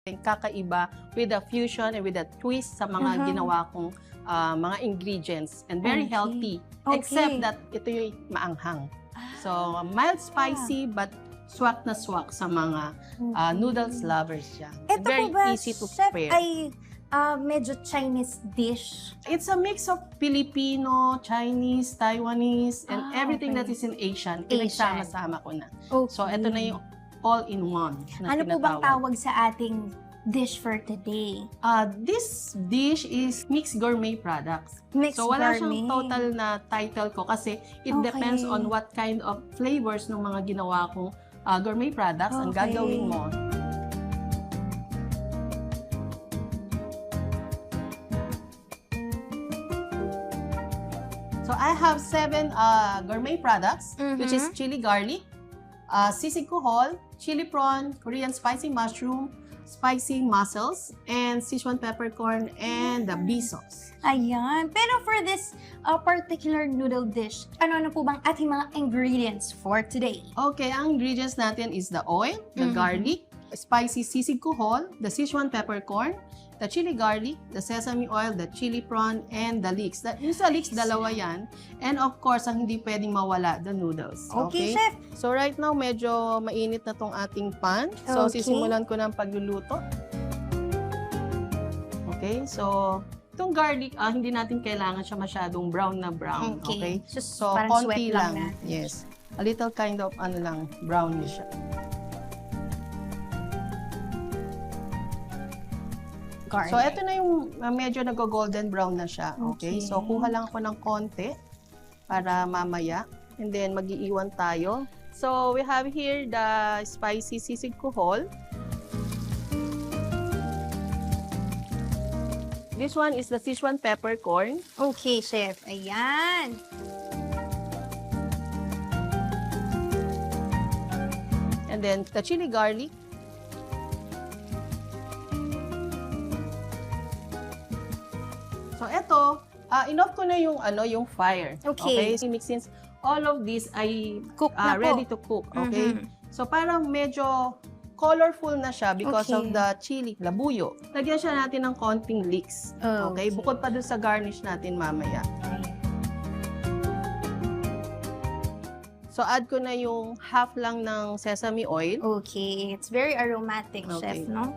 kakaiba with a fusion and with a twist sa mga ginawa kong mga ingredients and very healthy. Except that ito yung maanghang. So, mild spicy but swak na swak sa mga noodles lovers siya. Ito Very po ba, easy to chef, prepare. ay medyo Chinese dish? It's a mix of Filipino, Chinese, Taiwanese, and everything that is in Asian. Pinagsama-sama ko na. So, ito na yung all-in-one na Ano po bang tinatawag. tawag sa ating dish for today? This dish is mixed gourmet products. Mixed So, wala gourmet. siyang total na title ko kasi it depends on what kind of flavors ng mga ginawa kong gourmet products ang gagawin mo. So, I have 7 gourmet products, which is chili garlic, sisig kuhol, chili prawn, Korean spicy mushroom, spicy mussels, and Sichuan peppercorn, and the bee sauce. Ayan. Pero for this particular noodle dish, ano-ano po bang ating mga ingredients for today? Okay, ang ingredients natin is the oil, the garlic, spicy sisig kuhol, the Sichuan peppercorn, the chili garlic, the sesame oil, the chili prawn, and the leeks. Yung sa leeks, dalawa yan. And of course, ang hindi pwedeng mawala, the noodles. Okay, chef. So right now, medyo mainit na tong ating pan. So sisimulan ko ng pagluluto. Okay, so itong garlic, hindi natin kailangan siya masyadong brown na brown. Okay? Just So parang konti sweat lang na. Yes. A little kind of brownish siya. Garlic. So, ito na yung medyo nag-golden brown na siya. Okay? So, kuha lang ako ng konti para mamaya. And then, mag-iiwan tayo. So, we have here the spicy sisig kuhol. This one is the Sichuan peppercorn. Okay, chef. Ayan. And then, the chili garlic. So, ito, enough ko na yung fire. Okay. So, since all of these ay Cook na po. ready to cook. Okay? So, parang medyo colorful na siya because of the chili, labuyo. Lagyan siya natin ng konting leeks. Okay? Bukod pa dun sa garnish natin mamaya. So, add ko na yung half lang ng sesame oil. Okay. It's very aromatic, chef, no?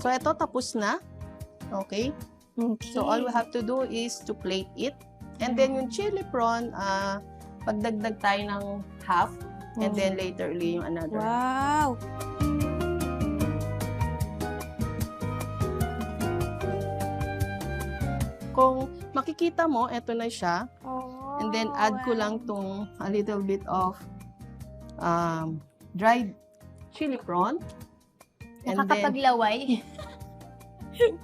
So, ito tapos na. Okay? So, all we have to do is to plate it. And then, yung chili prawn, pagdagdag tayo ng half. And then, later uli yung another. Wow! Kung makikita mo, ito na siya. And then, add ko wow. lang tong a little bit of dried chili prawn. Nakakapaglaway.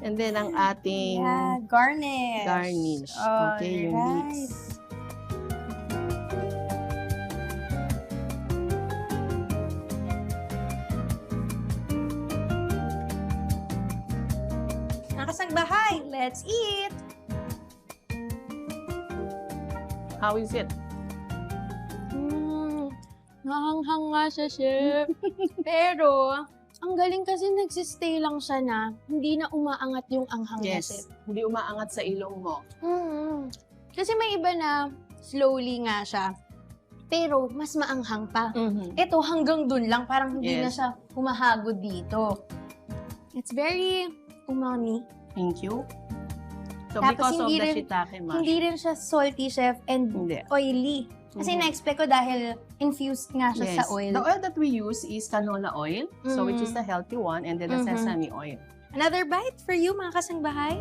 And then, ang ating Garnish. garnish. Okay, yung leeks. Nakasangbahay. Let's eat! How is it? Nahanghang nga siya, chef. Pero, ang galing kasi nagsistay lang siya na hindi na umaangat yung anghang niya, chef. Yes. Hindi umaangat sa ilong mo. Kasi may iba na slowly nga siya, pero mas maanghang pa. Ito hanggang dun lang, parang hindi na siya humahagod dito. It's very umami. Thank you. So, Tapos because of hindi the rin- shiitake mash. Hindi rin siya salty, chef, and Hindi. oily. Kasi na-expect ko dahil infused nga siya sa oil. The oil that we use is canola oil, so which is the healthy one, and then the sesame oil. Another bite for you, mga kasangbahay.